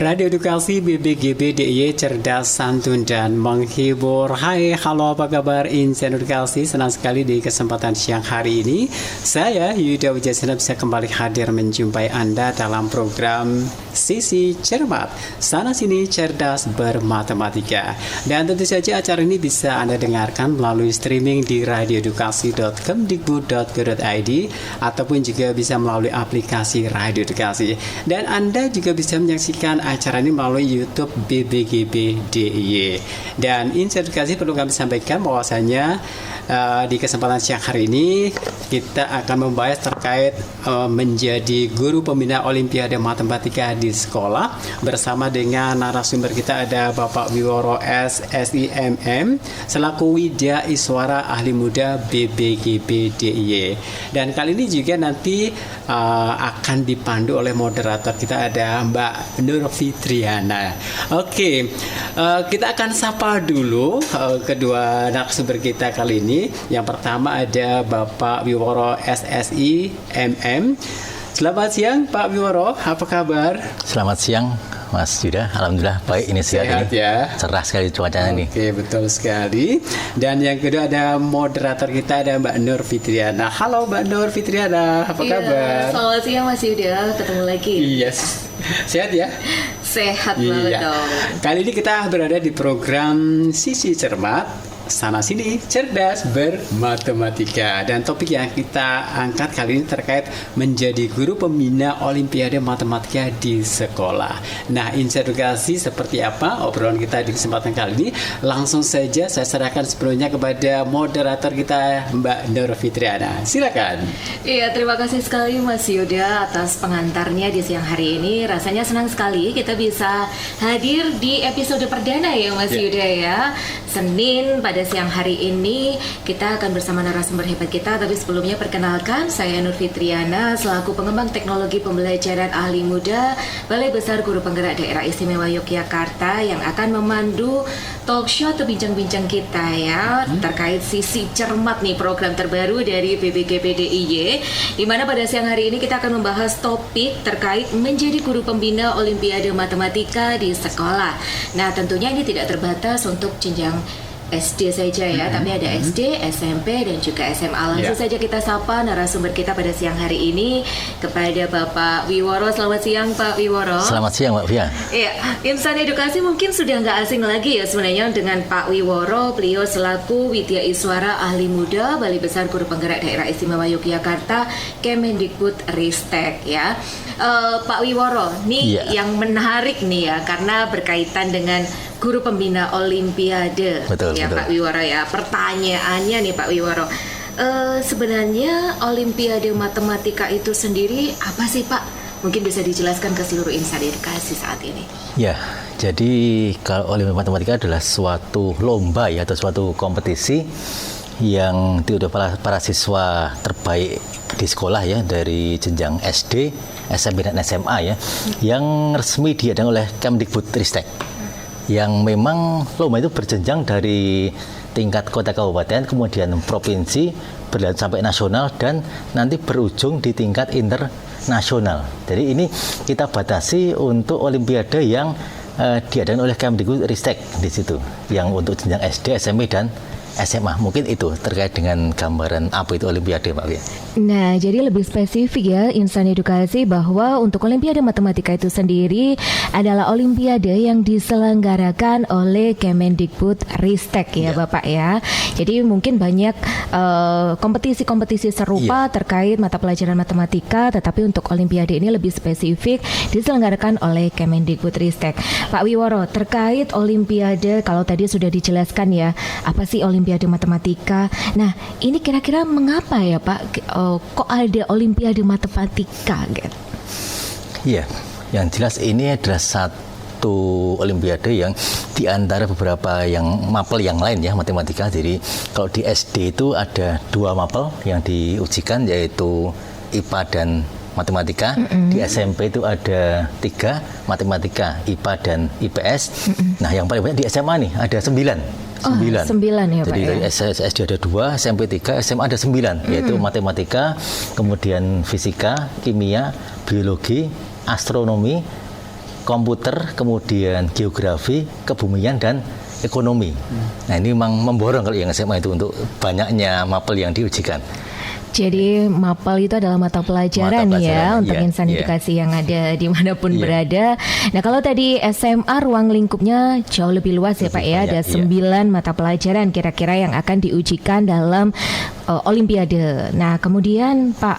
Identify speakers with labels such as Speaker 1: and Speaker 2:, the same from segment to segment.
Speaker 1: Radio Edukasi BBGB DIY cerdas, santun, dan menghibur. Hai, halo, apa kabar Insan Edukasi? Senang sekali di kesempatan siang hari ini saya Yuda Wijasena bisa kembali hadir menjumpai Anda dalam program Sisi Cermat, sana sini cerdas bermatematika. Dan tentu saja acara ini bisa Anda dengarkan melalui streaming di radioedukasi.kemdikbud.go.id ataupun juga bisa melalui aplikasi Radio Edukasi. Dan Anda juga bisa menyaksikan acara ini melalui YouTube BBGB DIY. Dan Insan Edukasi perlu kami sampaikan bahwasanya di kesempatan siang hari ini kita akan membahas terkait menjadi guru pembina Olimpiade Matematika di sekolah. Bersama dengan narasumber kita ada Bapak Wiworo SSIMM selaku Widya Iswara Ahli Muda BBGB DIY. Dan kali ini juga nanti akan dipandu oleh moderator kita ada Mbak Nur Fitriana. Oke, kita akan sapa dulu kedua narasumber kita kali ini. Yang pertama ada Bapak Wiworo SSI MM. Selamat siang Pak Wiworo, apa kabar?
Speaker 2: Selamat siang Mas Yuda, alhamdulillah baik ini sehat ini.
Speaker 1: Ya.
Speaker 2: Cerah sekali cuacanya nih.
Speaker 1: Oke, betul sekali. Dan yang kedua ada moderator kita ada Mbak Nur Fitriana. Halo Mbak Nur Fitriana, apa kabar?
Speaker 3: Selamat siang Mas Yuda, ketemu lagi.
Speaker 1: Yes. Sehat ya?
Speaker 3: Sehat banget dong.
Speaker 1: Kali ini kita berada di program Sisi Cermat, sana sini cerdas bermatematika. Dan topik yang kita angkat kali ini terkait menjadi guru pembina Olimpiade Matematika di sekolah. Nah, Insan Edukasi seperti apa obrolan kita di kesempatan kali ini? Langsung saja saya serahkan sebelumnya kepada moderator kita Mbak Nur Fitriana. Silakan.
Speaker 3: Iya, terima kasih sekali Mas Yuda atas pengantarnya di siang hari ini. Rasanya senang sekali kita bisa hadir di episode perdana ya Mas Yuda ya. Senin pada siang hari ini kita akan bersama narasumber hebat kita. Tapi sebelumnya perkenalkan, saya Nur Fitriana selaku pengembang teknologi pembelajaran ahli muda Balai Besar Guru Penggerak Daerah Istimewa Yogyakarta yang akan memandu talk show atau bincang-bincang kita ya terkait Sisi Cermat nih, program terbaru dari BBGB DIY, di mana pada siang hari ini kita akan membahas topik terkait menjadi guru pembina Olimpiade Matematika di sekolah. Nah, tentunya ini tidak terbatas untuk jenjang SD saja ya, tapi ada SD, SMP, dan juga SMA. Langsung saja kita sapa narasumber kita pada siang hari ini kepada Bapak Wiworo. Selamat siang Pak Wiworo.
Speaker 2: Selamat siang Mbak Fia.
Speaker 3: Iya, Insan Edukasi mungkin sudah nggak asing lagi ya sebenarnya dengan Pak Wiworo. Beliau selaku Widya Iswara Ahli Muda Balai Besar Guru Penggerak Daerah Istimewa Yogyakarta Kemendikbud Ristek ya. Pak Wiworo, nih yang menarik nih ya, karena berkaitan dengan guru pembina Olimpiade.
Speaker 2: Betul.
Speaker 3: Pak Wiworo ya. Pertanyaannya nih Pak Wiworo, sebenarnya Olimpiade Matematika itu sendiri apa sih Pak? Mungkin bisa dijelaskan ke seluruh Insan Edukasi saat ini. Ya,
Speaker 2: jadi kalau Olimpiade Matematika adalah suatu lomba ya, atau suatu kompetisi yang diudah para siswa terbaik di sekolah ya, dari jenjang SD, SMP dan SMA ya, yang resmi diadakan oleh Kemdikbud Ristek. Yang memang lomba itu berjenjang dari tingkat kota kabupaten, kemudian provinsi, berlanjut sampai nasional, dan nanti berujung di tingkat internasional. Jadi ini kita batasi untuk olimpiade yang diadakan oleh Kemdikbud Ristek di situ, yang untuk jenjang SD, SMP dan SMA. Mungkin itu terkait dengan gambaran apa itu Olimpiade Pak Wia.
Speaker 3: Nah, jadi lebih spesifik ya Insan Edukasi bahwa untuk Olimpiade Matematika itu sendiri adalah Olimpiade yang diselenggarakan oleh Kemendikbud Ristek ya Bapak ya. Jadi mungkin banyak kompetisi-kompetisi serupa terkait mata pelajaran matematika, tetapi untuk Olimpiade ini lebih spesifik diselenggarakan oleh Kemendikbud Ristek. Pak Wiworo, terkait Olimpiade kalau tadi sudah dijelaskan ya, apa sih Olimpiade Matematika? Nah, ini kira-kira mengapa ya Pak? Kok ada Olimpiade Matematika gitu?
Speaker 2: Iya, yang jelas ini adalah satu Olimpiade yang diantara beberapa yang mapel yang lain ya, matematika. Jadi kalau di SD itu ada 2 mapel yang diujikan, yaitu IPA dan matematika. Di SMP itu ada 3, matematika, IPA dan IPS. Nah, yang paling banyak di SMA nih ada 9. 9
Speaker 3: ya Pak.
Speaker 2: Jadi dari SD ada 2, SMP 3, SMA ada 9, yaitu matematika, kemudian fisika, kimia, biologi, astronomi, komputer, kemudian geografi, kebumian dan ekonomi. Nah ini memang memborong kalau yang SMA itu untuk banyaknya mapel yang diujikan.
Speaker 3: Jadi MAPEL itu adalah mata pelajaran ya untuk insan edukasi yang ada dimanapun berada. Nah kalau tadi SMA ruang lingkupnya jauh lebih luas ya Pak ya. Ada 9 mata pelajaran kira-kira yang akan diujikan dalam Olimpiade. Nah kemudian Pak,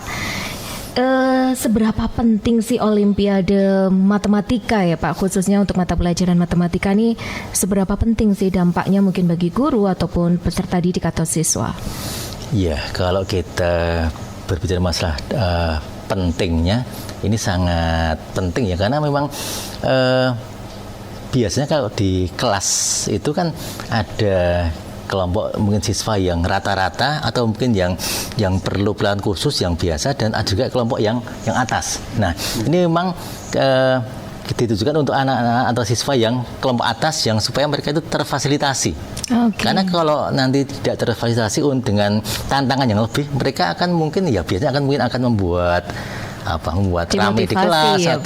Speaker 3: seberapa penting sih Olimpiade matematika ya Pak, khususnya untuk mata pelajaran matematika nih, seberapa penting sih dampaknya mungkin bagi guru ataupun peserta didik atau siswa?
Speaker 2: Ya, kalau kita berbicara masalah pentingnya, ini sangat penting ya, karena memang biasanya kalau di kelas itu kan ada kelompok mungkin siswa yang rata-rata atau mungkin yang perlu pelatihan khusus yang biasa, dan ada juga kelompok yang atas. Nah, ini memang ditujukan untuk anak-anak atau siswa yang kelompok atas yang supaya mereka itu terfasilitasi. Karena kalau nanti tidak terfasilitasi dengan tantangan yang lebih, mereka akan mungkin akan membuat rame di kelas ya,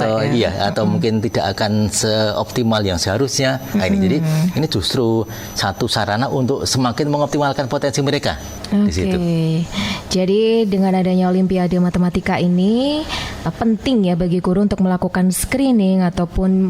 Speaker 2: atau mungkin tidak akan seoptimal yang seharusnya. Nah, jadi ini justru satu sarana untuk semakin mengoptimalkan potensi mereka di situ.
Speaker 3: Jadi dengan adanya Olimpiade Matematika ini penting ya bagi guru untuk melakukan screening ataupun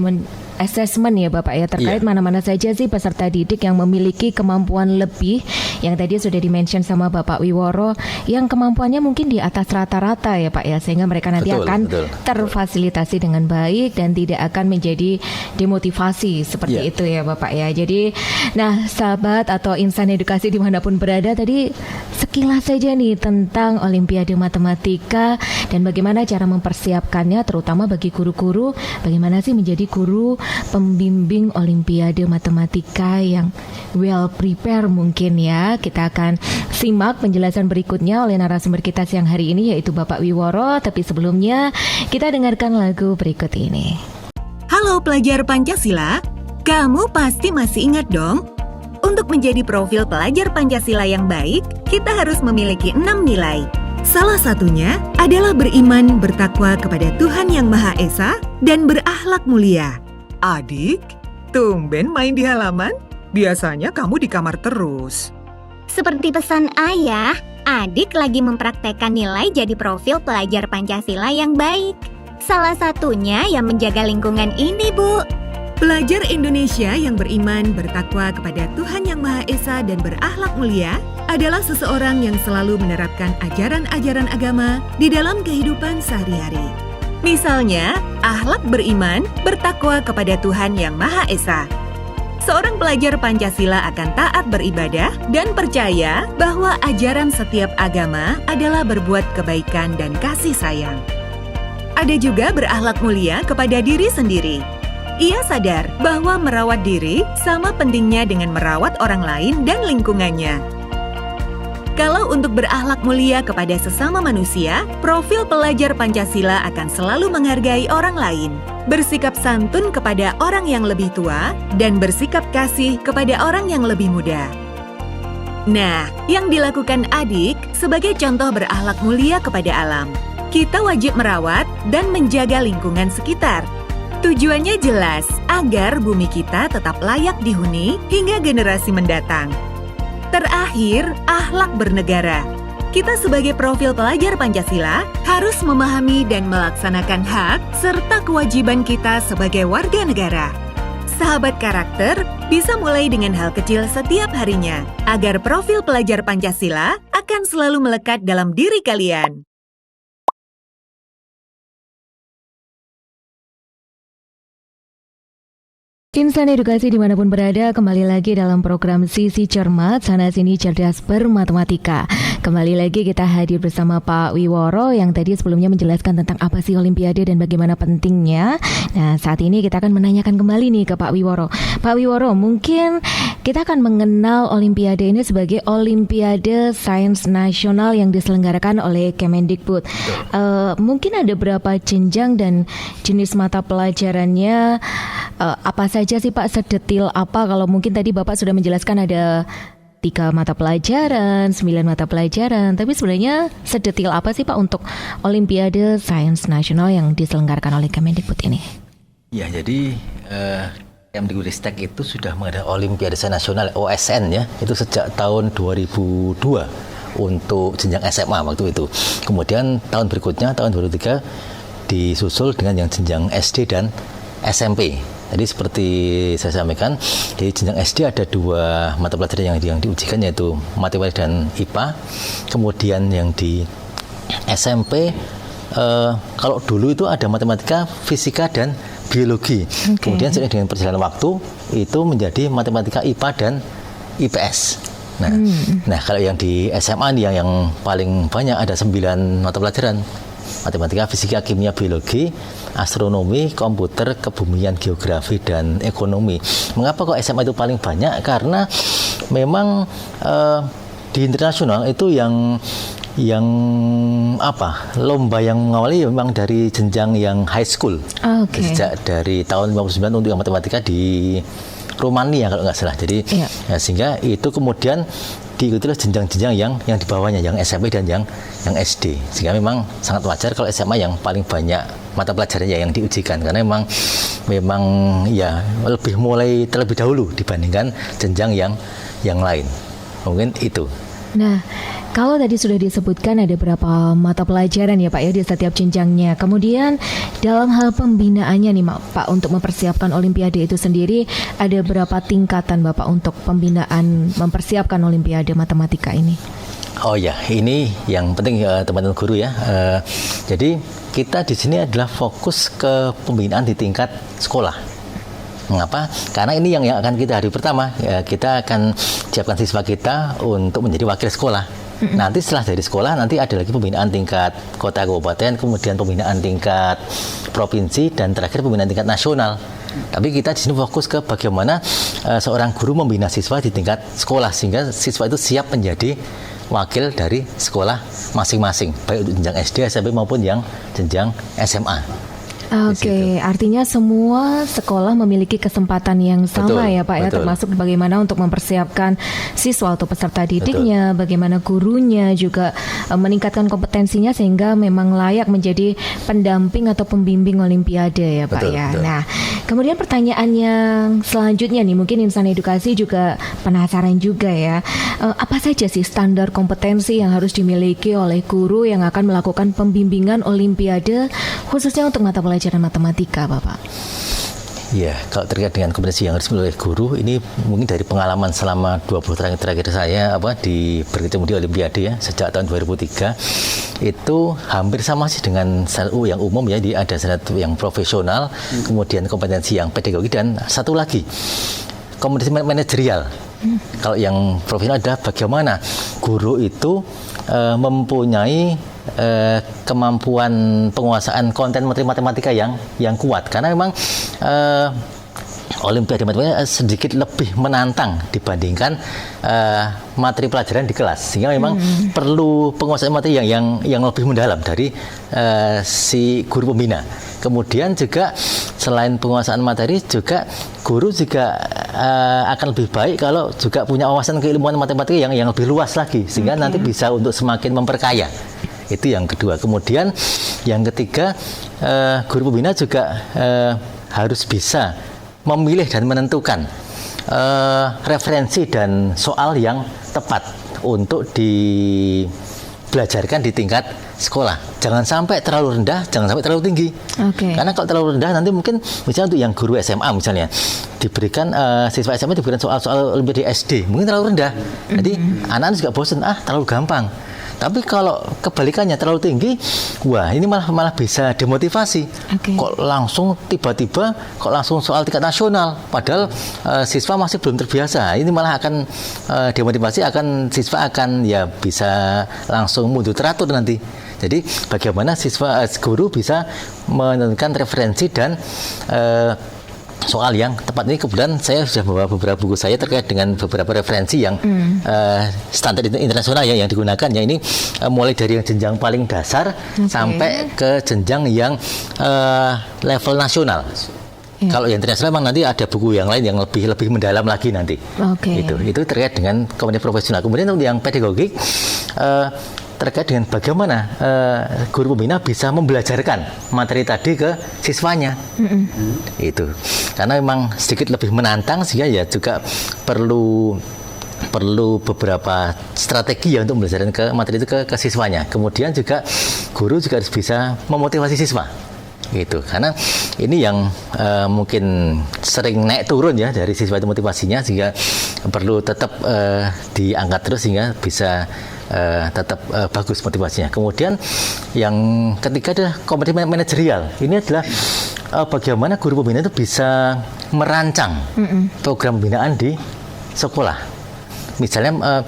Speaker 3: assessment ya Bapak ya, terkait mana-mana saja sih peserta didik yang memiliki kemampuan lebih, yang tadi sudah dimention sama Bapak Wiworo, yang kemampuannya mungkin di atas rata-rata ya Pak ya, sehingga mereka nanti akan terfasilitasi dengan baik dan tidak akan menjadi demotivasi seperti itu ya Bapak ya. Jadi nah sahabat atau insan edukasi dimanapun berada, tadi sekilas saja nih tentang Olimpiade Matematika dan bagaimana cara mempersiapkannya, terutama bagi guru-guru, bagaimana sih menjadi guru pembimbing Olimpiade Matematika yang well prepare mungkin ya. Kita akan simak penjelasan berikutnya oleh narasumber kita siang hari ini, yaitu Bapak Wiworo. Tapi sebelumnya kita dengarkan lagu berikut ini.
Speaker 4: Halo pelajar Pancasila, kamu pasti masih ingat dong? Untuk menjadi profil pelajar Pancasila yang baik, kita harus memiliki 6 nilai. Salah satunya adalah beriman, bertakwa kepada Tuhan Yang Maha Esa, dan berakhlak mulia. Adik, tumben main di halaman? Biasanya kamu di kamar terus.
Speaker 5: Seperti pesan ayah, adik lagi mempraktekkan nilai jadi profil pelajar Pancasila yang baik. Salah satunya yang menjaga lingkungan ini, Bu.
Speaker 4: Pelajar Indonesia yang beriman, bertakwa kepada Tuhan Yang Maha Esa, dan berakhlak mulia adalah seseorang yang selalu menerapkan ajaran-ajaran agama di dalam kehidupan sehari-hari. Misalnya, akhlak beriman, bertakwa kepada Tuhan Yang Maha Esa. Seorang pelajar Pancasila akan taat beribadah dan percaya bahwa ajaran setiap agama adalah berbuat kebaikan dan kasih sayang. Ada juga berakhlak mulia kepada diri sendiri. Ia sadar bahwa merawat diri sama pentingnya dengan merawat orang lain dan lingkungannya. Kalau untuk berakhlak mulia kepada sesama manusia, profil pelajar Pancasila akan selalu menghargai orang lain, bersikap santun kepada orang yang lebih tua, dan bersikap kasih kepada orang yang lebih muda. Nah, yang dilakukan adik sebagai contoh berakhlak mulia kepada alam. Kita wajib merawat dan menjaga lingkungan sekitar. Tujuannya jelas, agar bumi kita tetap layak dihuni hingga generasi mendatang. Terakhir, akhlak bernegara. Kita sebagai profil pelajar Pancasila harus memahami dan melaksanakan hak serta kewajiban kita sebagai warga negara. Sahabat karakter bisa mulai dengan hal kecil setiap harinya, agar profil pelajar Pancasila akan selalu melekat dalam diri kalian.
Speaker 3: Insan edukasi dimanapun berada, kembali lagi dalam program Sisi Cermat, sana sini cerdas bermatematika. Kembali lagi kita hadir bersama Pak Wiworo yang tadi sebelumnya menjelaskan tentang apa sih Olimpiade dan bagaimana pentingnya. Nah, saat ini kita akan menanyakan kembali nih ke Pak Wiworo. Pak Wiworo, mungkin kita akan mengenal Olimpiade ini sebagai Olimpiade Sains Nasional yang diselenggarakan oleh Kemendikbud. Mungkin ada berapa jenjang dan jenis mata pelajarannya? Apa saja sih Pak, sedetil apa? Kalau mungkin tadi Bapak sudah menjelaskan ada 3 mata pelajaran, 9 mata pelajaran, tapi sebenarnya sedetil apa sih Pak untuk Olimpiade Sains Nasional yang diselenggarakan oleh Kemendikbud ini?
Speaker 2: Ya, jadi Kemdikbudristek itu sudah mengadakan Olimpiade Nasional OSN ya, itu sejak tahun 2002 untuk jenjang SMA waktu itu. Kemudian tahun berikutnya, tahun 2003 disusul dengan yang jenjang SD dan SMP. Jadi seperti saya sampaikan, di jenjang SD ada 2 mata pelajaran yang diujikan, yaitu matematika dan IPA. Kemudian yang di SMP, kalau dulu itu ada matematika, fisika, dan biologi. Kemudian seiring dengan perjalanan waktu itu menjadi matematika, IPA, dan IPS. Nah, kalau yang di SMA nih yang paling banyak ada 9 mata pelajaran. Matematika, fisika, kimia, biologi, astronomi, komputer, kebumian, geografi, dan ekonomi. Mengapa kok SMA itu paling banyak? Karena memang di internasional itu yang lomba yang mengawali memang dari jenjang yang high school. Sejak dari tahun 59 untuk yang matematika di Rumania kalau nggak salah. Jadi ya, sehingga itu kemudian diikuti oleh jenjang-jenjang yang di bawahnya, yang SMP dan yang SD. Sehingga memang sangat wajar kalau SMA yang paling banyak mata pelajarannya yang diujikan, karena memang ya lebih mulai terlebih dahulu dibandingkan jenjang yang lain. Mungkin itu.
Speaker 3: Nah, kalau tadi sudah disebutkan ada berapa mata pelajaran ya Pak ya di setiap jenjangnya. Kemudian dalam hal pembinaannya nih Pak, untuk mempersiapkan Olimpiade itu sendiri, ada berapa tingkatan Bapak untuk pembinaan mempersiapkan Olimpiade matematika ini?
Speaker 2: Oh ya, ini yang penting teman-teman guru ya. Jadi kita di sini adalah fokus ke pembinaan di tingkat sekolah. Mengapa? Karena ini yang akan kita hari pertama, kita akan siapkan siswa kita untuk menjadi wakil sekolah. Nanti setelah dari sekolah, nanti ada lagi pembinaan tingkat kota kabupaten, kemudian pembinaan tingkat provinsi, dan terakhir pembinaan tingkat nasional. Tapi kita di sini fokus ke bagaimana seorang guru membina siswa di tingkat sekolah, sehingga siswa itu siap menjadi wakil dari sekolah masing-masing, baik untuk jenjang SD, SMP maupun yang jenjang SMA.
Speaker 3: Oke, artinya semua sekolah memiliki kesempatan yang sama ya Pak ya, termasuk bagaimana untuk mempersiapkan siswa atau peserta didiknya, bagaimana gurunya juga meningkatkan kompetensinya sehingga memang layak menjadi pendamping atau pembimbing Olimpiade ya Pak ya. Betul. Nah, kemudian pertanyaan yang selanjutnya nih, mungkin insan edukasi juga penasaran juga ya, apa saja sih standar kompetensi yang harus dimiliki oleh guru yang akan melakukan pembimbingan Olimpiade khususnya untuk mata pelajaran matematika, Bapak?
Speaker 2: Ya, kalau terkait dengan kompetensi yang harus dimiliki oleh guru, ini mungkin dari pengalaman selama 20 tahun terakhir saya berkecimpung di Olimpiade ya, sejak tahun 2003 itu hampir sama sih dengan SNU yang umum ya. Ada SNU yang profesional, kemudian kompetensi yang pedagogi, dan satu lagi kompetensi manajerial. Kalau yang profesional adalah bagaimana guru itu mempunyai kemampuan penguasaan konten materi matematika yang kuat, karena memang Olimpiade matematika sedikit lebih menantang dibandingkan materi pelajaran di kelas, sehingga memang perlu penguasaan materi yang lebih mendalam dari si guru pembina. Kemudian juga selain penguasaan materi, juga guru juga akan lebih baik kalau juga punya wawasan keilmuan matematika yang lebih luas lagi, sehingga nanti bisa untuk semakin memperkaya. Itu yang kedua. Kemudian yang ketiga, guru pembina juga harus bisa memilih dan menentukan referensi dan soal yang tepat untuk dibelajarkan di tingkat sekolah. Jangan sampai terlalu rendah, jangan sampai terlalu tinggi. Karena kalau terlalu rendah nanti mungkin misalnya untuk yang guru SMA misalnya diberikan siswa SMA diberikan soal-soal Olimpiade SD, mungkin terlalu rendah. Jadi anak-anak juga bosan, terlalu gampang. Tapi kalau kebalikannya terlalu tinggi, wah ini malah bisa demotivasi. Kok langsung tiba-tiba kok langsung soal tingkat nasional, padahal siswa masih belum terbiasa. Ini malah akan demotivasi, siswa akan ya bisa langsung mundur teratur nanti. Jadi bagaimana guru bisa menentukan referensi dan soal yang tepat. Ini kebetulan saya sudah membawa beberapa buku saya terkait dengan beberapa referensi yang standar internasional yang digunakan ya. Ini mulai dari yang jenjang paling dasar sampai ke jenjang yang level nasional. Kalau yang internasional memang nanti ada buku yang lain yang lebih mendalam lagi nanti. Itu terkait dengan kompetensi profesional. Kemudian untuk yang pedagogik, terkait dengan bagaimana guru pembina bisa membelajarkan materi tadi ke siswanya. Itu karena memang sedikit lebih menantang, sehingga ya juga perlu beberapa strategi ya untuk membelajarkan ke materi itu ke siswanya. Kemudian juga guru juga harus bisa memotivasi siswa. Gitu, karena ini yang mungkin sering naik turun ya dari siswa itu motivasinya, sehingga perlu tetap diangkat terus sehingga bisa tetap bagus motivasinya. Kemudian yang ketiga adalah kompetensi manajerial. Ini adalah bagaimana guru pembina itu bisa merancang program pembinaan di sekolah. Misalnya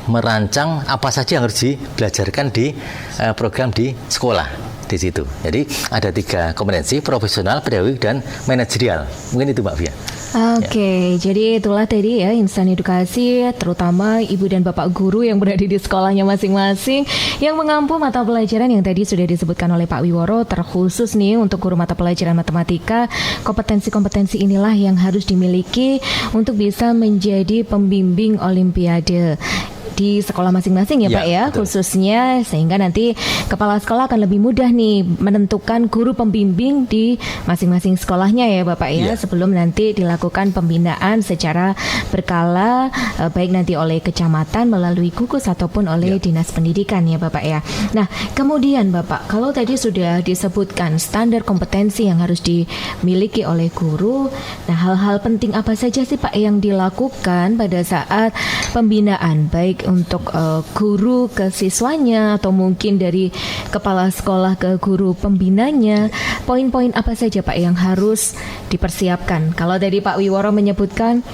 Speaker 2: merancang apa saja yang harus dibelajarkan di program di sekolah di situ. Jadi ada 3 kompetensi: profesional, pedagogik, dan manajerial. Mungkin itu Mbak Fia.
Speaker 3: Oke, jadi itulah tadi ya insan edukasi, terutama ibu dan bapak guru yang berada di sekolahnya masing-masing yang mengampu mata pelajaran yang tadi sudah disebutkan oleh Pak Wiworo, terkhusus nih untuk guru mata pelajaran matematika. Kompetensi-kompetensi inilah yang harus dimiliki untuk bisa menjadi pembimbing olimpiade di sekolah masing-masing ya Pak ya, betul. Khususnya sehingga nanti kepala sekolah akan lebih mudah nih menentukan guru pembimbing di masing-masing sekolahnya ya Bapak ya, sebelum nanti dilakukan pembinaan secara berkala, baik nanti oleh kecamatan melalui gugus ataupun oleh dinas pendidikan ya Bapak ya. Nah kemudian Bapak, kalau tadi sudah disebutkan standar kompetensi yang harus dimiliki oleh guru, nah hal-hal penting apa saja sih Pak yang dilakukan pada saat pembinaan, baik untuk guru ke siswanya atau mungkin dari kepala sekolah ke guru pembinanya? Poin-poin apa saja Pak yang harus dipersiapkan? Kalau tadi Pak Wiworo menyebutkan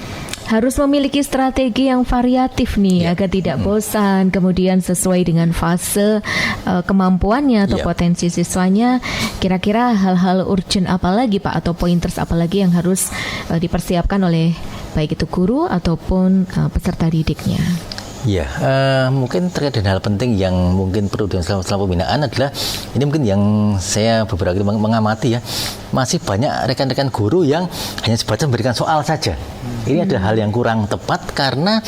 Speaker 3: harus memiliki strategi yang variatif nih agar tidak bosan, kemudian sesuai dengan fase kemampuannya atau potensi siswanya. Kira-kira hal-hal urgent apa lagi Pak, atau pointers apa lagi yang harus dipersiapkan oleh baik itu guru ataupun peserta didiknya?
Speaker 2: Ya, mungkin terkait dengan hal penting yang mungkin perlu dilakukan selama pembinaan adalah, ini mungkin yang saya beberapa kali mengamati ya, masih banyak rekan-rekan guru yang hanya sebatas memberikan soal saja. Ini adalah hal yang kurang tepat, karena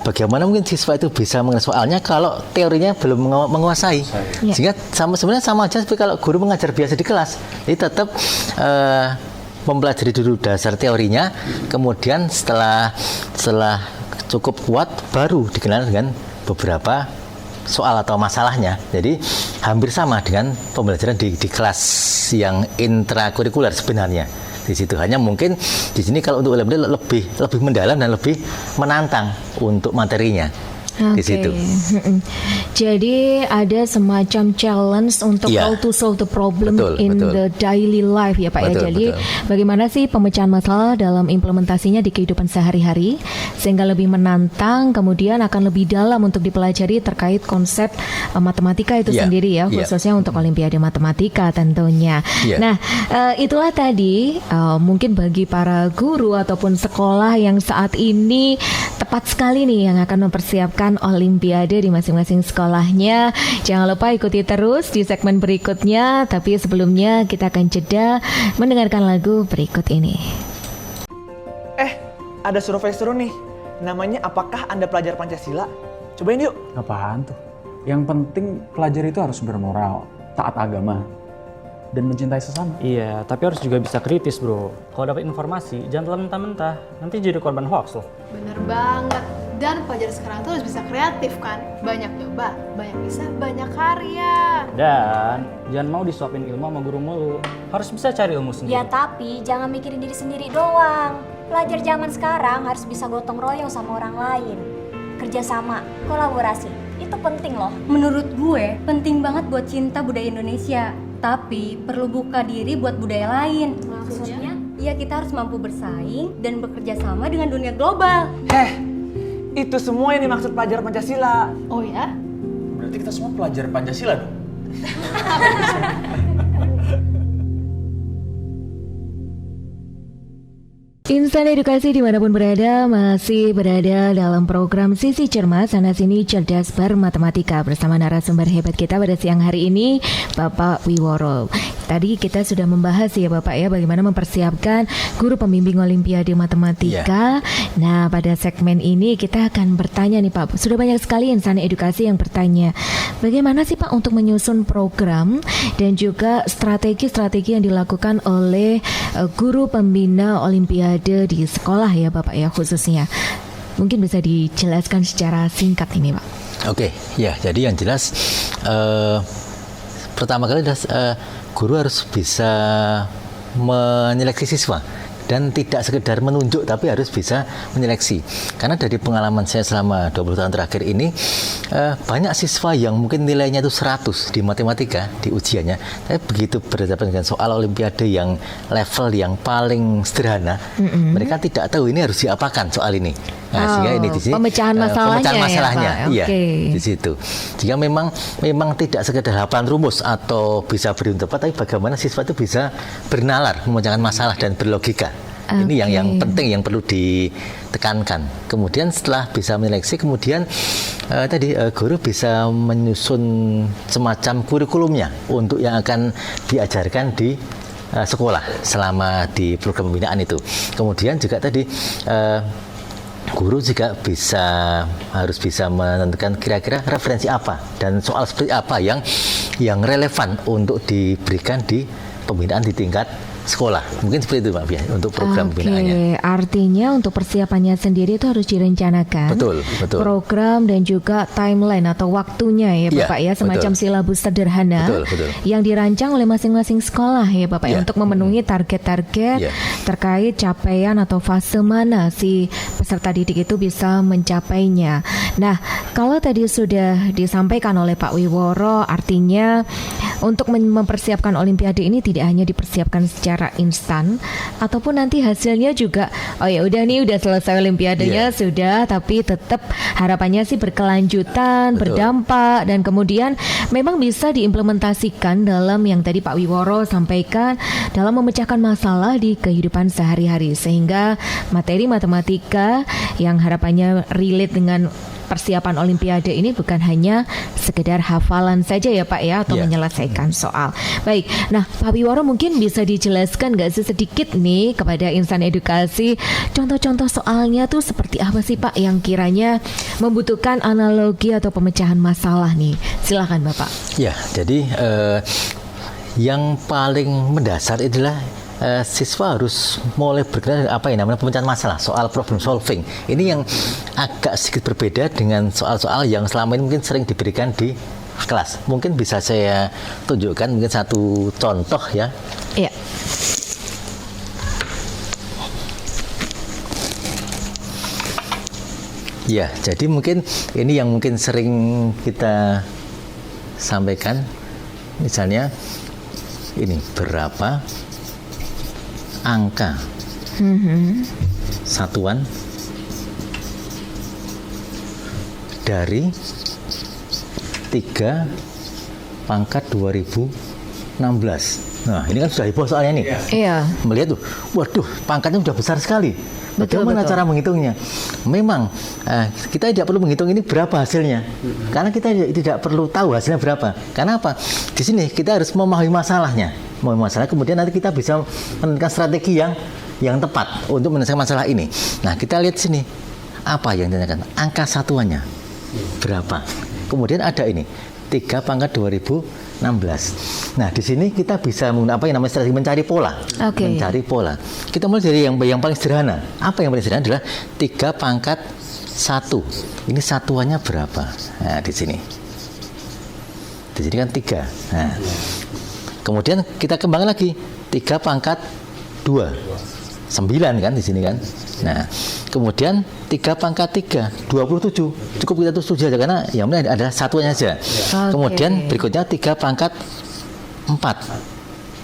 Speaker 2: bagaimana mungkin siswa itu bisa mengenai soalnya kalau teorinya belum menguasai. Sehingga sebenarnya sama aja seperti kalau guru mengajar biasa di kelas. Jadi tetap mempelajari dulu dasar teorinya, kemudian setelah cukup kuat baru dikenal dengan beberapa soal atau masalahnya. Jadi hampir sama dengan pembelajaran di kelas yang intrakurikuler sebenarnya. Di situ hanya mungkin di sini kalau untuk lebih mendalam dan lebih menantang untuk materinya. Di situ.
Speaker 3: Jadi ada semacam challenge untuk how to solve the problem in the daily life ya Pak ya. Jadi bagaimana sih pemecahan masalah dalam implementasinya di kehidupan sehari-hari sehingga lebih menantang, kemudian akan lebih dalam untuk dipelajari terkait konsep matematika itu sendiri ya, khususnya untuk Olimpiade Matematika tentunya. Nah, itulah tadi mungkin bagi para guru ataupun sekolah yang saat ini tepat sekali nih yang akan mempersiapkan Olimpiade di masing-masing sekolahnya. Jangan lupa ikuti terus di segmen berikutnya. Tapi sebelumnya kita akan jeda mendengarkan lagu berikut ini.
Speaker 6: Ada survei seru nih. Namanya apakah Anda pelajar Pancasila? Cobain yuk.
Speaker 7: Apaan tuh? Yang penting pelajar itu harus bermoral, taat agama, dan mencintai sesama.
Speaker 8: Iya, tapi harus juga bisa kritis bro. Kalau dapat informasi, jangan telan mentah-mentah. Nanti jadi korban hoax loh.
Speaker 9: Bener banget. Dan pelajar sekarang tuh harus bisa kreatif kan. Banyak nyoba, banyak bisa, banyak karya.
Speaker 8: Dan jangan mau disuapin ilmu sama guru mulu. Harus bisa cari ilmu sendiri.
Speaker 10: Ya tapi jangan mikirin diri sendiri doang. Pelajar zaman sekarang harus bisa gotong royong sama orang lain. Kerjasama, kolaborasi, itu penting loh.
Speaker 11: Menurut gue, penting banget buat cinta budaya Indonesia. Tapi perlu buka diri buat budaya lain.
Speaker 10: Maksudnya?
Speaker 11: Ya kita harus mampu bersaing dan bekerja sama dengan dunia global.
Speaker 6: Itu semua yang dimaksud pelajar Pancasila.
Speaker 9: Oh ya?
Speaker 7: Berarti kita semua pelajar Pancasila dong?
Speaker 4: Insan Edukasi dimanapun berada masih berada dalam program Sisi Cermat Sana Sini Cerdas Bermatematika bersama narasumber hebat kita pada siang hari ini, Bapak Wiworo. Tadi kita sudah membahas ya Bapak ya bagaimana mempersiapkan guru pembimbing Olimpiade Matematika. Nah pada segmen ini kita akan bertanya nih Pak, sudah banyak sekali insan edukasi yang bertanya bagaimana sih Pak untuk menyusun program dan juga strategi-strategi yang dilakukan oleh guru pembina Olimpiade di sekolah ya Bapak ya khususnya. Mungkin bisa dijelaskan secara singkat ini Pak.
Speaker 2: Oke, ya jadi yang jelas pertama kali guru harus bisa menyeleksi siswa dan tidak sekedar menunjuk tapi harus bisa menyeleksi. Karena dari pengalaman saya selama 20 tahun terakhir ini banyak siswa yang mungkin nilainya itu 100 di matematika di ujiannya, tapi begitu berhadapan dengan soal olimpiade yang level yang paling sederhana, mereka tidak tahu ini harus diapakan soal ini. Nah, sehingga ini di sini
Speaker 4: pemecahan masalahnya,
Speaker 2: iya, di situ. Jika memang tidak sekedar hafalan rumus atau bisa berhitung tepat, tapi bagaimana siswa itu bisa bernalar, memecahkan masalah dan berlogika. Ini yang penting yang perlu ditekankan. Kemudian setelah bisa menyeleksi, kemudian guru bisa menyusun semacam kurikulumnya untuk yang akan diajarkan di sekolah selama di program pembinaan itu. Kemudian juga tadi guru juga harus bisa menentukan kira-kira referensi apa dan soal seperti apa yang relevan untuk diberikan di pembinaan di tingkat sekolah. Mungkin seperti itu Mbak Bia untuk program pembinaannya.
Speaker 4: Artinya untuk persiapannya sendiri itu harus direncanakan.
Speaker 2: Betul.
Speaker 4: Program dan juga timeline atau waktunya ya Bapak ya, semacam silabus sederhana yang dirancang oleh masing-masing sekolah ya Bapak ya, untuk memenuhi target-target terkait capaian atau fase mana si peserta didik itu bisa mencapainya. Nah, kalau tadi sudah disampaikan oleh Pak Wiworo, artinya untuk mempersiapkan Olimpiade ini tidak hanya dipersiapkan secara instan, ataupun nanti hasilnya juga udah selesai Olimpiadenya sudah, tapi tetap harapannya sih berkelanjutan, berdampak, dan kemudian memang bisa diimplementasikan dalam yang tadi Pak Wiworo sampaikan dalam memecahkan masalah di kehidupan sehari-hari, sehingga materi matematika yang harapannya relate dengan persiapan Olimpiade ini bukan hanya sekedar hafalan saja ya Pak ya, atau menyelesaikan soal. Baik, nah Pak Wiworo mungkin bisa dijelaskan nggak sih sedikit nih kepada insan edukasi, contoh-contoh soalnya tuh seperti apa sih Pak yang kiranya membutuhkan analogi atau pemecahan masalah nih. Silakan Bapak.
Speaker 2: Ya, jadi yang paling mendasar adalah siswa harus mulai berkenaan apa yang namanya pemecahan masalah, soal problem solving. Ini yang agak sedikit berbeda dengan soal-soal yang selama ini mungkin sering diberikan di kelas. Mungkin bisa saya tunjukkan mungkin satu contoh ya.
Speaker 4: Iya.
Speaker 2: Ya, jadi mungkin ini yang mungkin sering kita sampaikan. Misalnya ini berapa angka satuan dari 3 pangkat 2016. Nah, ini kan sudah heboh soalnya nih.
Speaker 4: Iya.
Speaker 2: Melihat tuh, waduh, pangkatnya sudah besar sekali. Bagaimana cara menghitungnya? Memang kita tidak perlu menghitung ini berapa hasilnya, karena kita tidak perlu tahu hasilnya berapa. Karena apa? Di sini kita harus memahami masalahnya. Kemudian nanti kita bisa menentukan strategi yang tepat untuk menyelesaikan masalah ini. Nah, kita lihat sini apa yang ditanyakan, angka satuannya berapa. Kemudian ada ini 3 pangkat 2016. Nah, di sini kita bisa menggunakan apa yang namanya strategi mencari pola. Mencari pola. Kita mulai dari yang paling sederhana. Apa yang paling sederhana adalah 3 pangkat 1. Ini satuannya berapa? Nah, di sini. Di sini kan 3. Nah, kemudian kita kembangkan lagi 3 pangkat 2. 9 kan di sini kan. Nah, kemudian 3 pangkat 3 27. Cukup kita tulis saja karena yang penting adalah satuannya saja. Kemudian berikutnya 3 pangkat 4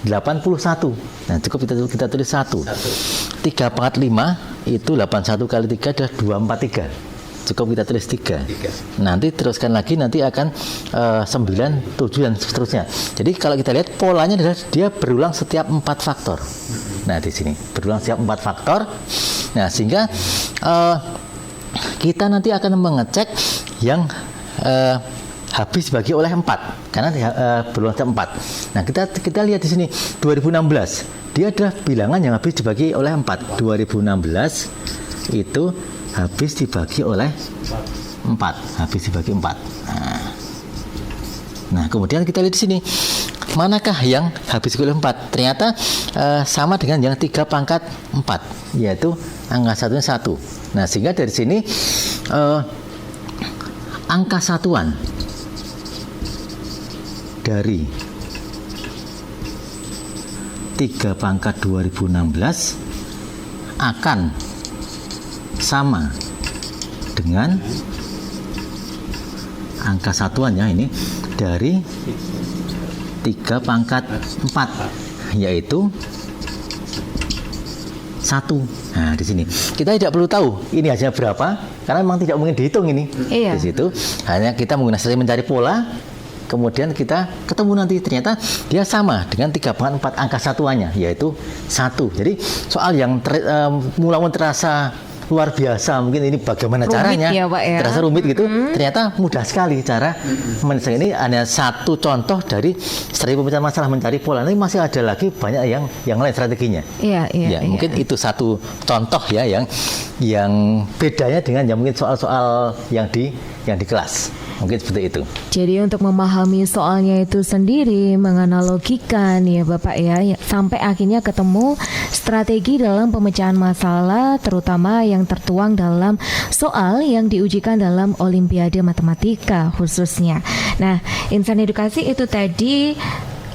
Speaker 2: 81. Nah, cukup kita tulis 1. 3 pangkat 5 itu 81 kali 3 adalah 243. Cukup kita tulis 3. Nanti teruskan lagi, nanti akan 9, 7 dan seterusnya. Jadi kalau kita lihat polanya adalah dia berulang setiap 4 faktor. Nah, di sini berulang setiap 4 faktor. Nah, sehingga kita nanti akan mengecek yang habis dibagi oleh 4 karena berulang setiap 4. Nah, kita lihat di sini 2016 dia adalah bilangan yang habis dibagi oleh 4. 2016 itu habis dibagi oleh 4, habis dibagi 4. Nah, kemudian kita lihat di sini manakah yang habis dibagi oleh 4. Ternyata sama dengan yang 3 pangkat 4, yaitu angka satunya 1. Nah, sehingga dari sini angka satuan dari 3 pangkat 2016 akan sama dengan angka satuannya ini dari 3 pangkat 4, yaitu 1. Nah, di sini kita tidak perlu tahu ini hasilnya berapa karena memang tidak mungkin dihitung ini. Di situ hanya kita menggunakan strategi mencari pola, kemudian kita ketemu nanti ternyata dia sama dengan 3 pangkat 4 angka satuannya, yaitu 1. Jadi soal yang mula-mula terasa luar biasa, mungkin ini bagaimana rumit caranya ya, Pak, ya? Terasa rumit gitu, ternyata mudah sekali cara menyelesaikan. Ini hanya satu contoh dari strategi pemecahan masalah mencari pola. Nanti masih ada lagi banyak yang lain strateginya. Mungkin itu satu contoh ya yang bedanya dengan yang mungkin soal-soal yang di kelas. Mungkin seperti itu.
Speaker 3: Jadi untuk memahami soalnya itu sendiri, menganalogikan ya Bapak ya, sampai akhirnya ketemu strategi dalam pemecahan masalah, terutama yang tertuang dalam soal yang diujikan dalam Olimpiade Matematika khususnya. Nah, Insan Edukasi itu tadi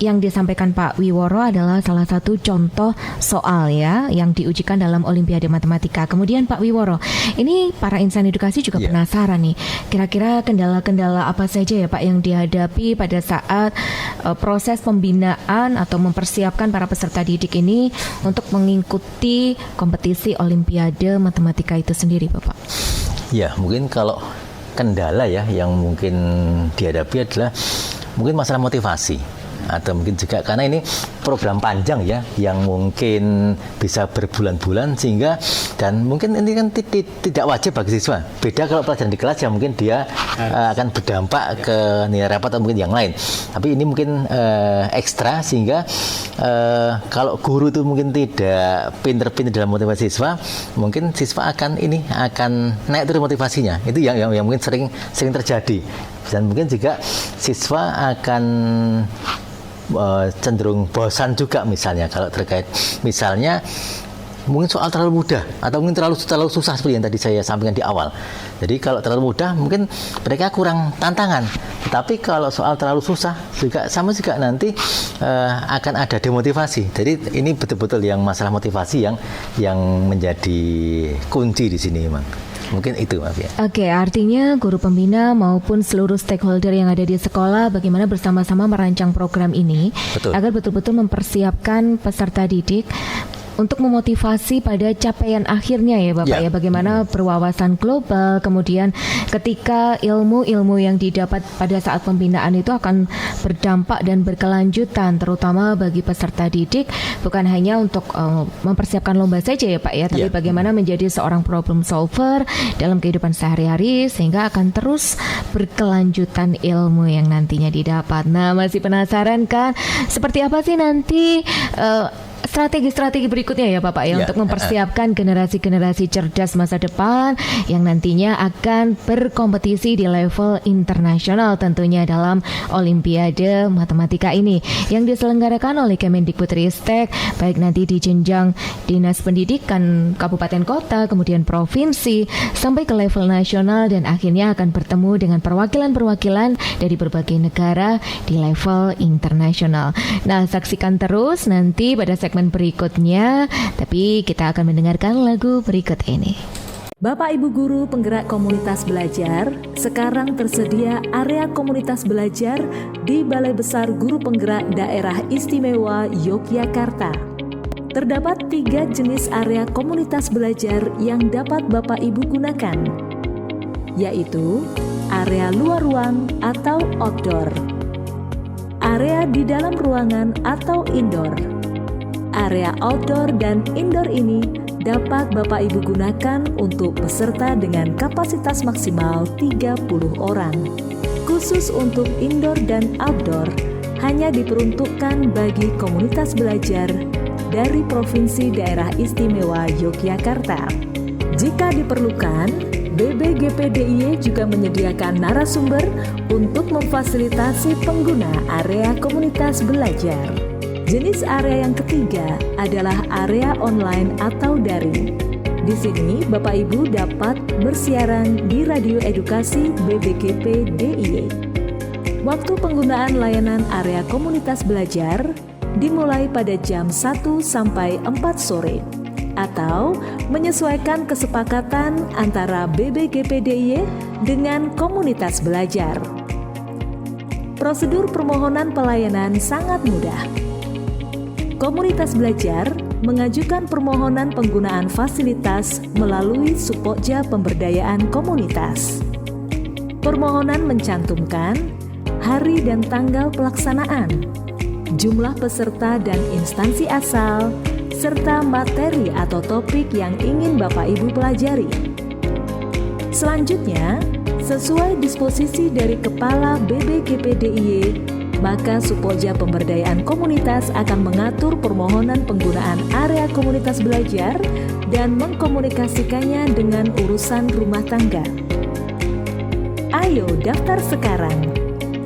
Speaker 3: yang disampaikan Pak Wiworo adalah salah satu contoh soal ya yang diujikan dalam Olimpiade Matematika. Kemudian Pak Wiworo, ini para insan edukasi juga penasaran nih, kira-kira kendala-kendala apa saja ya Pak yang dihadapi pada saat proses pembinaan atau mempersiapkan para peserta didik ini untuk mengikuti kompetisi Olimpiade Matematika itu sendiri, Bapak?
Speaker 2: Ya, mungkin kalau kendala ya yang mungkin dihadapi adalah mungkin masalah motivasi. Atau mungkin juga karena ini program panjang ya yang mungkin bisa berbulan-bulan, sehingga dan mungkin ini kan tidak wajib bagi siswa. Beda kalau pelajaran di kelas yang mungkin dia akan berdampak ke nilai rapat atau mungkin yang lain. Tapi ini mungkin ekstra, sehingga kalau guru itu mungkin tidak pinter-pinter dalam motivasi siswa, mungkin siswa akan naik turun motivasinya. Itu yang mungkin sering terjadi. Dan mungkin juga siswa akan cenderung bosan juga, misalnya kalau terkait misalnya mungkin soal terlalu mudah atau mungkin terlalu susah seperti yang tadi saya sampaikan di awal. Jadi kalau terlalu mudah mungkin mereka kurang tantangan, tetapi kalau soal terlalu susah juga sama juga nanti akan ada demotivasi. Jadi ini betul-betul yang masalah motivasi yang menjadi kunci di sini memang. Mungkin itu, maaf ya. Oke,
Speaker 3: artinya guru pembina maupun seluruh stakeholder yang ada di sekolah bagaimana bersama-sama merancang program ini agar betul-betul mempersiapkan peserta didik untuk memotivasi pada capaian akhirnya ya Bapak ya, bagaimana berwawasan global, kemudian ketika ilmu-ilmu yang didapat pada saat pembinaan itu akan berdampak dan berkelanjutan terutama bagi peserta didik, bukan hanya untuk mempersiapkan lomba saja ya Pak ya, tapi bagaimana menjadi seorang problem solver dalam kehidupan sehari-hari sehingga akan terus berkelanjutan ilmu yang nantinya didapat. Nah, masih penasaran kan seperti apa sih nanti strategi-strategi berikutnya ya Bapak ya, untuk mempersiapkan generasi-generasi cerdas masa depan yang nantinya akan berkompetisi di level internasional tentunya dalam Olimpiade Matematika ini yang diselenggarakan oleh Kemendikbudristek, baik nanti di jenjang Dinas Pendidikan Kabupaten Kota, kemudian provinsi sampai ke level nasional, dan akhirnya akan bertemu dengan perwakilan-perwakilan dari berbagai negara di level internasional. Nah, saksikan terus nanti pada segmen berikutnya, tapi kita akan mendengarkan lagu berikut ini.
Speaker 4: Bapak Ibu Guru penggerak komunitas belajar, sekarang tersedia area komunitas belajar di Balai Besar Guru Penggerak Daerah Istimewa Yogyakarta. Terdapat 3 jenis area komunitas belajar yang dapat Bapak Ibu gunakan, yaitu area luar ruang atau outdoor, area di dalam ruangan atau indoor,
Speaker 12: area outdoor dan indoor ini dapat Bapak Ibu gunakan untuk peserta dengan kapasitas maksimal 30 orang. Khusus untuk indoor dan outdoor, hanya diperuntukkan bagi komunitas belajar dari Provinsi Daerah Istimewa Yogyakarta. Jika diperlukan, BBGP-DIY juga menyediakan narasumber untuk memfasilitasi pengguna area komunitas belajar. Jenis area yang ketiga adalah area online atau daring. Di sini Bapak Ibu dapat bersiaran di radio edukasi BBGP-DIY. Waktu penggunaan layanan area komunitas belajar dimulai pada jam 1 sampai 4 sore atau menyesuaikan kesepakatan antara BBGP-DIY dengan komunitas belajar. Prosedur permohonan pelayanan sangat mudah. Komunitas belajar mengajukan permohonan penggunaan fasilitas melalui Supokja Pemberdayaan Komunitas. Permohonan mencantumkan hari dan tanggal pelaksanaan, jumlah peserta dan instansi asal, serta materi atau topik yang ingin Bapak Ibu pelajari. Selanjutnya, sesuai disposisi dari Kepala BBGP-DIY, maka Supokja Pemberdayaan Komunitas akan mengatur permohonan penggunaan area komunitas belajar dan mengkomunikasikannya dengan urusan rumah tangga. Ayo daftar sekarang.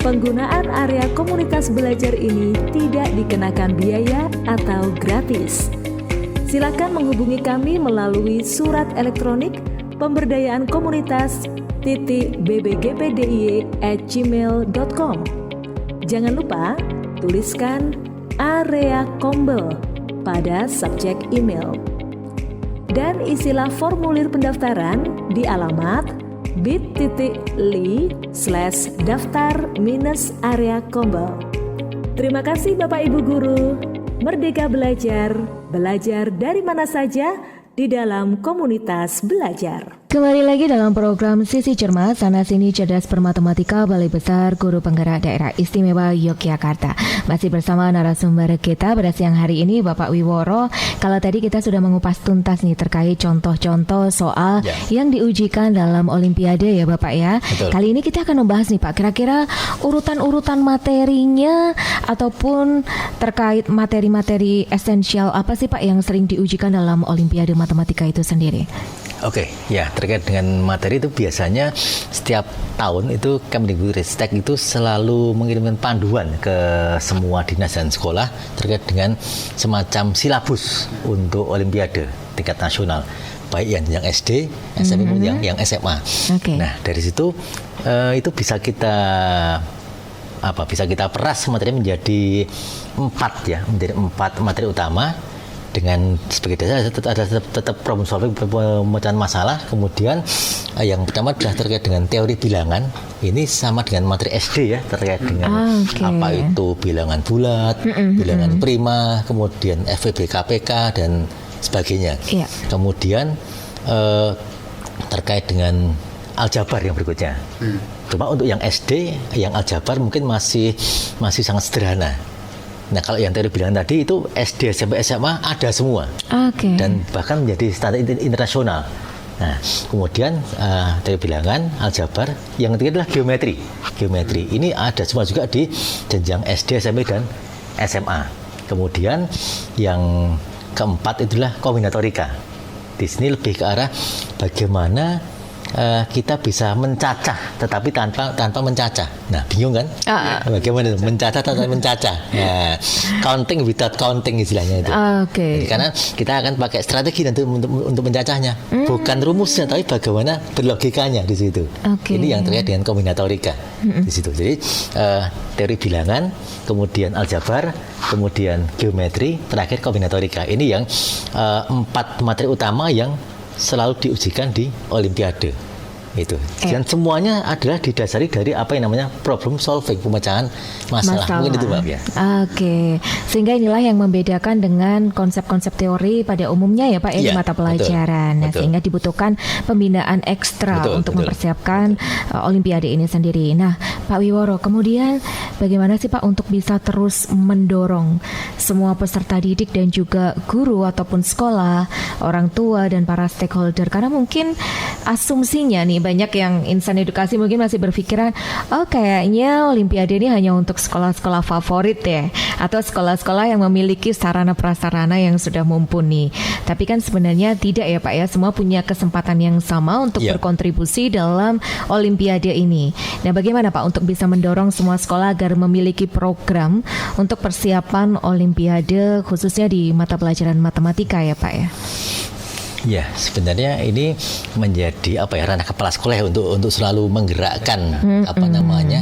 Speaker 12: Penggunaan area komunitas belajar ini tidak dikenakan biaya atau gratis. Silakan menghubungi kami melalui surat elektronik pemberdayaan-komunitas.bbgpdiy@gmail.com. Jangan lupa tuliskan area kombel pada subjek email. Dan isilah formulir pendaftaran di alamat bit.ly/daftar-area kombel. Terima kasih Bapak Ibu Guru. Merdeka belajar, belajar dari mana saja di dalam komunitas belajar.
Speaker 3: Kembali lagi dalam program Sisi Cermat, Sana Sini Cerdas Bermatematika Balai Besar Guru Penggerak Daerah Istimewa Yogyakarta. Masih bersama narasumber kita pada siang hari ini Bapak Wiworo. Kalau tadi kita sudah mengupas tuntas nih terkait contoh-contoh soal yang diujikan dalam Olimpiade ya Bapak ya.
Speaker 2: Betul.
Speaker 3: Kali ini kita akan membahas nih Pak, kira-kira urutan-urutan materinya ataupun terkait materi-materi esensial apa sih Pak yang sering diujikan dalam Olimpiade Matematika itu sendiri?
Speaker 2: Oke, ya terkait dengan materi itu biasanya setiap tahun itu Kemdikbudristek itu selalu mengirimkan panduan ke semua dinas dan sekolah terkait dengan semacam silabus untuk Olimpiade tingkat nasional, baik yang SD, SMP maupun yang SMA.
Speaker 3: Okay.
Speaker 2: Nah dari situ itu bisa kita peras materi menjadi 4 materi utama. Dengan sebagai dasar ada tetap problem solving, pemecahan masalah. Kemudian yang pertama adalah terkait dengan teori bilangan. Ini sama dengan materi SD ya, terkait dengan apa itu bilangan bulat, bilangan prima, kemudian FVB KPK dan sebagainya. Kemudian terkait dengan aljabar yang berikutnya. Cuma untuk yang SD, yang aljabar mungkin masih sangat sederhana. Nah kalau yang teori bilangan tadi itu SD sampai SMA ada semua, dan bahkan menjadi standar internasional. Nah kemudian teori bilangan, aljabar, yang ketiga adalah geometri. Ini ada semua juga di jenjang SD, SMP dan SMA. Kemudian yang keempat itulah kombinatorika. Di sini lebih ke arah bagaimana kita bisa mencacah tetapi tanpa mencacah. Nah, bingung kan? Bagaimana itu? Mencacah tanpa mencacah. Nah, counting without counting istilahnya itu. Jadi, karena kita akan pakai strategi nanti untuk mencacahnya. Bukan rumusnya tapi bagaimana berlogikanya di situ. Ini yang terkait dengan kombinatorika di situ. Jadi teori bilangan, kemudian aljabar, kemudian geometri, terakhir kombinatorika. Ini yang 4 materi utama yang selalu diujikan di Olimpiade. Itu. Dan semuanya adalah didasari dari apa yang namanya problem solving, pemecahan masalah. Mungkin itu Mbak Pia.
Speaker 3: Oke. Sehingga inilah yang membedakan dengan konsep-konsep teori pada umumnya ya Pak ya, di mata pelajaran. Nah, sehingga dibutuhkan pembinaan ekstra untuk mempersiapkan Olimpiade ini sendiri. Nah, Pak Wiworo, kemudian bagaimana sih Pak untuk bisa terus mendorong semua peserta didik dan juga guru ataupun sekolah, orang tua dan para stakeholder, karena mungkin asumsinya nih banyak yang insan edukasi mungkin masih berpikiran, oh kayaknya Olimpiade ini hanya untuk sekolah-sekolah favorit ya, atau sekolah-sekolah yang memiliki sarana prasarana yang sudah mumpuni. Tapi kan sebenarnya tidak ya Pak ya, semua punya kesempatan yang sama untuk berkontribusi dalam Olimpiade ini. Nah, bagaimana Pak untuk bisa mendorong semua sekolah agar memiliki program untuk persiapan Olimpiade khususnya di mata pelajaran matematika ya Pak ya?
Speaker 2: Ya, sebenarnya ini menjadi ranah kepala sekolah ya, untuk selalu menggerakkan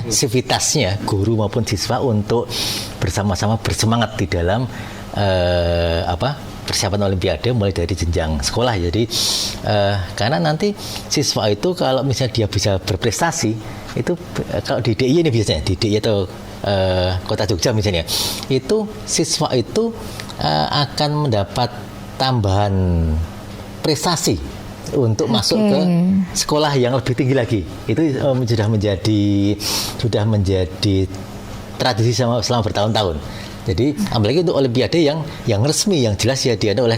Speaker 2: sivitasnya guru maupun siswa untuk bersama-sama bersemangat di dalam persiapan Olimpiade mulai dari jenjang sekolah. Jadi karena nanti siswa itu kalau misalnya dia bisa berprestasi itu, kalau di DIY ini biasanya di DIY atau Kota Jogja misalnya, itu siswa itu akan mendapat tambahan prestasi untuk masuk ke sekolah yang lebih tinggi lagi. Itu sudah menjadi tradisi selama bertahun-tahun. Jadi apalagi untuk Olimpiade yang resmi, yang jelas ya diadakan oleh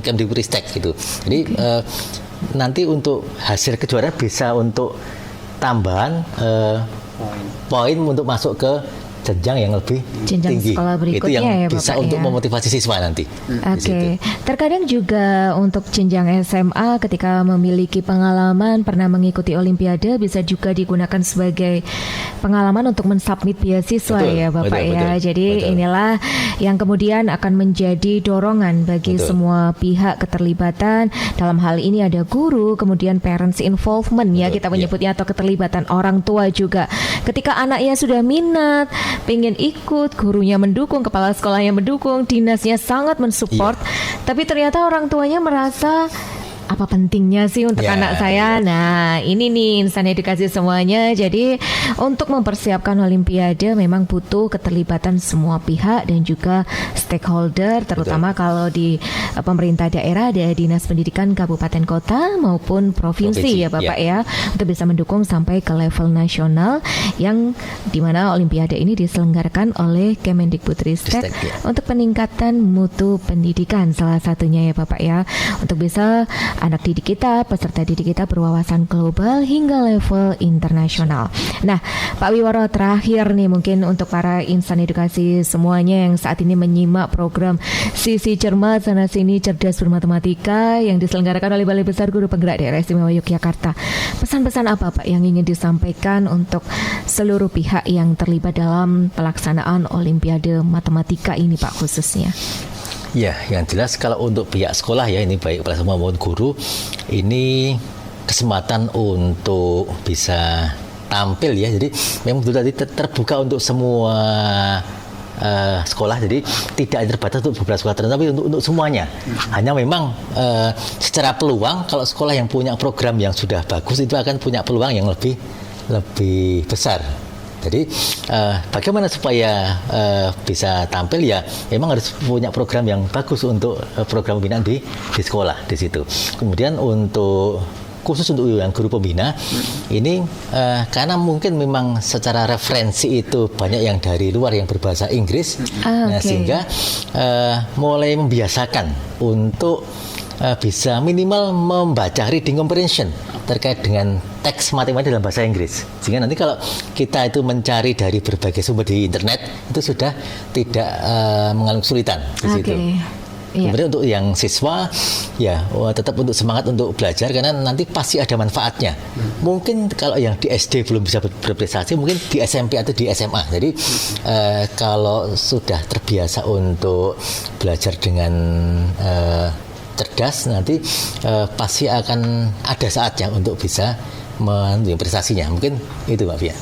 Speaker 2: Kemdikbudristek gitu. Jadi nanti untuk hasil kejuaraan bisa untuk tambahan poin untuk masuk ke jenjang yang lebih tinggi. Sekolah berikutnya, itu yang ya, bisa Bapak, untuk memotivasi siswa nanti.
Speaker 3: Oke. Terkadang juga untuk jenjang SMA ketika memiliki pengalaman pernah mengikuti Olimpiade bisa juga digunakan sebagai pengalaman untuk mensubmit beasiswa ya Bapak ya. Jadi inilah yang kemudian akan menjadi dorongan bagi semua pihak keterlibatan. Dalam hal ini ada guru, kemudian parents involvement ya kita menyebutnya, atau keterlibatan orang tua juga. Ketika anaknya sudah minat, pengen ikut, gurunya mendukung, kepala sekolahnya mendukung, dinasnya sangat mensupport, tapi ternyata orang tuanya merasa apa pentingnya sih untuk anak saya? Nah, ini nih insan edukasi semuanya. Jadi untuk mempersiapkan Olimpiade memang butuh keterlibatan semua pihak dan juga stakeholder, terutama kalau di pemerintah daerah, ada dinas pendidikan kabupaten kota maupun provinsi ya Bapak ya, untuk bisa mendukung sampai ke level nasional, yang dimana Olimpiade ini diselenggarakan oleh Kemendikbudristek untuk peningkatan mutu pendidikan salah satunya ya Bapak ya, untuk bisa anak didik kita, peserta didik kita berwawasan global hingga level internasional. Nah, Pak Wiworo, terakhir nih mungkin untuk para insan edukasi semuanya yang saat ini menyimak program Sisi Cermat Sana Sini Cerdas Bermatematika yang diselenggarakan oleh Balai Besar Guru Penggerak Daerah Istimewa Yogyakarta. Pesan-pesan apa Pak yang ingin disampaikan untuk seluruh pihak yang terlibat dalam pelaksanaan Olimpiade Matematika ini Pak khususnya?
Speaker 2: Ya, yang jelas kalau untuk pihak sekolah ya, ini baik kepala sekolah maupun guru, ini kesempatan untuk bisa tampil ya. Jadi memang betul tadi terbuka untuk semua sekolah, jadi tidak terbatas untuk beberapa sekolah tertentu, tapi untuk semuanya. Hanya memang secara peluang, kalau sekolah yang punya program yang sudah bagus itu akan punya peluang yang lebih besar. Jadi bagaimana supaya bisa tampil ya, memang harus punya program yang bagus untuk program pembinaan di sekolah di situ. Kemudian untuk khusus untuk yang guru pembina ini karena mungkin memang secara referensi itu banyak yang dari luar yang berbahasa Inggris, sehingga mulai membiasakan untuk bisa minimal membaca reading comprehension terkait dengan teks matematika dalam bahasa Inggris, sehingga nanti kalau kita itu mencari dari berbagai sumber di internet itu sudah tidak mengalami kesulitan di situ. Kemudian untuk yang siswa ya tetap untuk semangat untuk belajar, karena nanti pasti ada manfaatnya. Mungkin kalau yang di SD belum bisa berprestasi, mungkin di SMP atau di SMA. Jadi kalau sudah terbiasa untuk belajar dengan cerdas, nanti pasti akan ada saatnya untuk bisa menunjukkan prestasinya. Mungkin itu Mbak Fia.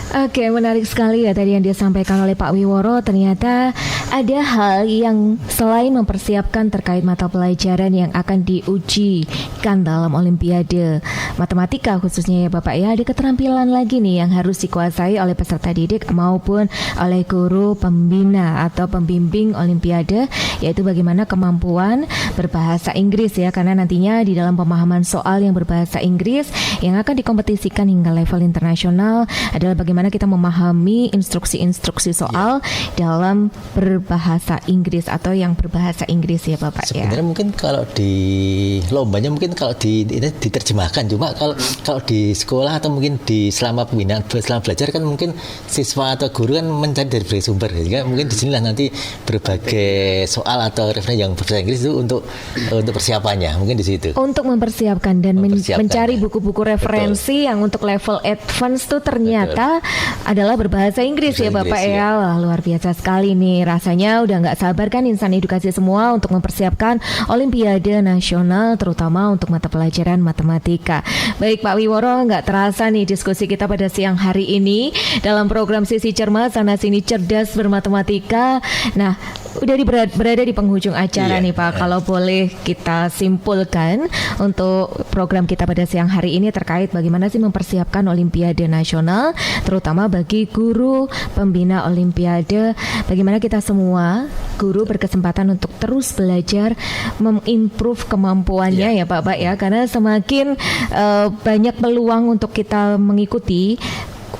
Speaker 3: Oke, menarik sekali ya tadi yang disampaikan oleh Pak Wiworo. Ternyata ada hal yang selain mempersiapkan terkait mata pelajaran yang akan diujikan dalam Olimpiade Matematika khususnya ya Bapak ya, ada keterampilan lagi nih yang harus dikuasai oleh peserta didik maupun oleh guru pembina atau pembimbing Olimpiade, yaitu bagaimana kemampuan berbahasa Inggris ya, karena nantinya di dalam pemahaman soal yang berbahasa Inggris yang akan dikompetisikan hingga level internasional adalah bagaimana kita memahami instruksi-instruksi soal dalam berbahasa Inggris atau yang berbahasa Inggris ya Bapak ya.
Speaker 2: Sebenarnya mungkin kalau di lombanya mungkin kalau diterjemahkan, cuma kalau di sekolah atau mungkin di selama pembinaan, selama belajar kan mungkin siswa atau guru kan mencari dari berbagai sumber, jadi mungkin di sinilah nanti berbagai soal atau referensi yang berbahasa Inggris itu untuk persiapannya, mungkin di situ. Untuk
Speaker 3: mempersiapkan dan mencari buku-buku referensi yang untuk level advance tuh ternyata adalah berbahasa Inggris ya Bapak ya. Wah, luar biasa sekali nih. Rasanya udah nggak sabar kan insan edukasi semua untuk mempersiapkan Olimpiade Nasional terutama untuk mata pelajaran matematika. Baik Pak Wiworo, nggak terasa nih diskusi kita pada siang hari ini dalam program Sisi Cermat Sana Sini Cerdas Bermatematika. Nah, udah berada di penghujung acara nih Pak. Kalau boleh kita simpulkan untuk program kita pada siang hari ini terkait bagaimana sih mempersiapkan Olimpiade Nasional terutama bagi guru pembina Olimpiade, bagaimana kita semua guru berkesempatan untuk terus belajar mengimprove kemampuannya ya Bapak ya, karena semakin banyak peluang untuk kita mengikuti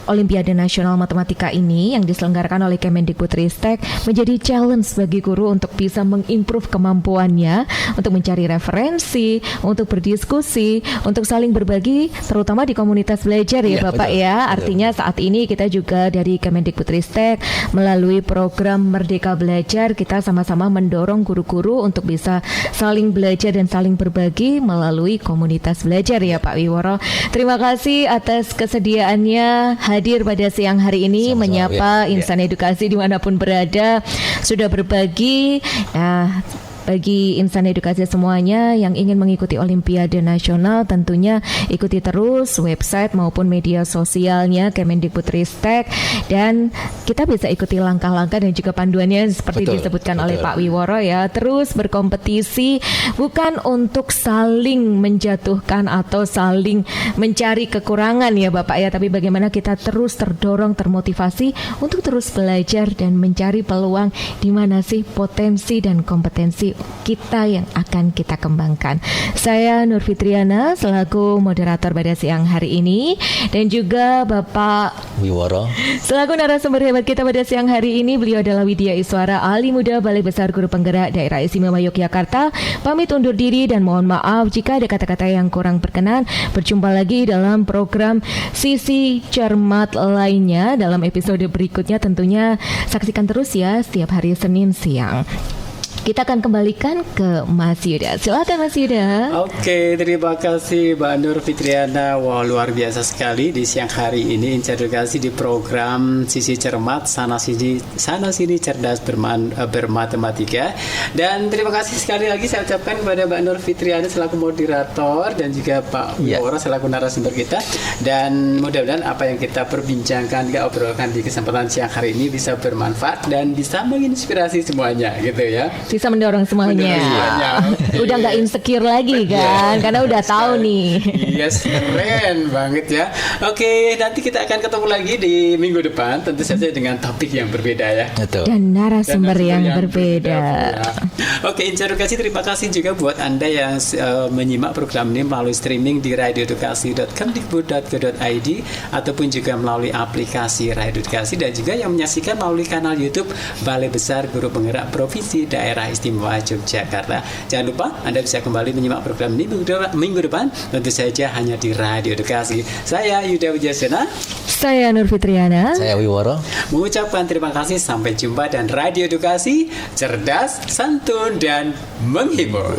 Speaker 3: Olimpiade Nasional Matematika ini yang diselenggarakan oleh Kemendikbudristek menjadi challenge bagi guru untuk bisa mengimprove kemampuannya untuk mencari referensi, untuk berdiskusi, untuk saling berbagi, terutama di komunitas belajar ya Bapak betul, ya. Artinya saat ini kita juga dari Kemendikbudristek melalui program Merdeka Belajar kita sama-sama mendorong guru-guru untuk bisa saling belajar dan saling berbagi melalui komunitas belajar ya Pak Wiworo. Terima kasih atas kesediaannya hadir pada siang hari ini menyapa insan edukasi dimanapun berada, sudah berbagi. Bagi insan edukasi semuanya yang ingin mengikuti Olimpiade Nasional, tentunya ikuti terus website maupun media sosialnya Kemendikbudristek, dan kita bisa ikuti langkah-langkah dan juga panduannya seperti disebutkan oleh Pak Wiworo ya. Terus berkompetisi bukan untuk saling menjatuhkan atau saling mencari kekurangan ya Bapak ya, tapi bagaimana kita terus terdorong, termotivasi untuk terus belajar dan mencari peluang di mana sih potensi dan kompetensi kita yang akan kita kembangkan. Saya Nur Fitriana selaku moderator pada siang hari ini, dan juga Bapak
Speaker 2: Wiworo
Speaker 3: selaku narasumber hebat kita pada siang hari ini. Beliau adalah Widya Iswara, ahli muda Balai Besar Guru Penggerak Daerah Istimewa Yogyakarta. Pamit undur diri dan mohon maaf jika ada kata-kata yang kurang berkenan. Berjumpa lagi dalam program Sisi Cermat lainnya dalam episode berikutnya. Tentunya saksikan terus ya setiap hari Senin siang. Kita akan kembalikan ke Mas Yuda. Silakan Mas Yuda.
Speaker 1: Oke, terima kasih Mbak Nur Fitriana. Wah, luar biasa sekali di siang hari ini insan edukasi di program Sisi Cermat Sana Sini Cerdas Bermatematika. Dan terima kasih sekali lagi saya ucapkan kepada Mbak Nur Fitriana selaku moderator dan juga Pak Wiworo selaku narasumber kita. Dan mudah-mudahan apa yang kita perbincangkan, kita obrolkan di kesempatan siang hari ini bisa bermanfaat dan bisa menginspirasi semuanya gitu ya.
Speaker 3: Bisa mendorong semuanya. Udah nggak insecure lagi kan, karena udah tahu nih.
Speaker 1: Yes, keren banget ya. Oke, nanti kita akan ketemu lagi di minggu depan, tentu saja dengan topik yang berbeda ya.
Speaker 3: Dan narasumber yang berbeda.
Speaker 1: Oke, insan edukasi, terima kasih juga buat Anda yang menyimak program ini melalui streaming di radioedukasi.kemdikbud.go.id ataupun juga melalui aplikasi Radio Edukasi, dan juga yang menyaksikan melalui kanal YouTube Balai Besar Guru Penggerak Provinsi Daerah Istimewa Yogyakarta. Jangan lupa Anda bisa kembali menyimak program ini minggu depan, tentu saja hanya di Radio Edukasi. Saya Yuda Wijasena.
Speaker 3: Saya Nur Fitriana.
Speaker 2: Saya Wiworo.
Speaker 1: Mengucapkan terima kasih, sampai jumpa, dan Radio Edukasi cerdas, santun, dan menghibur.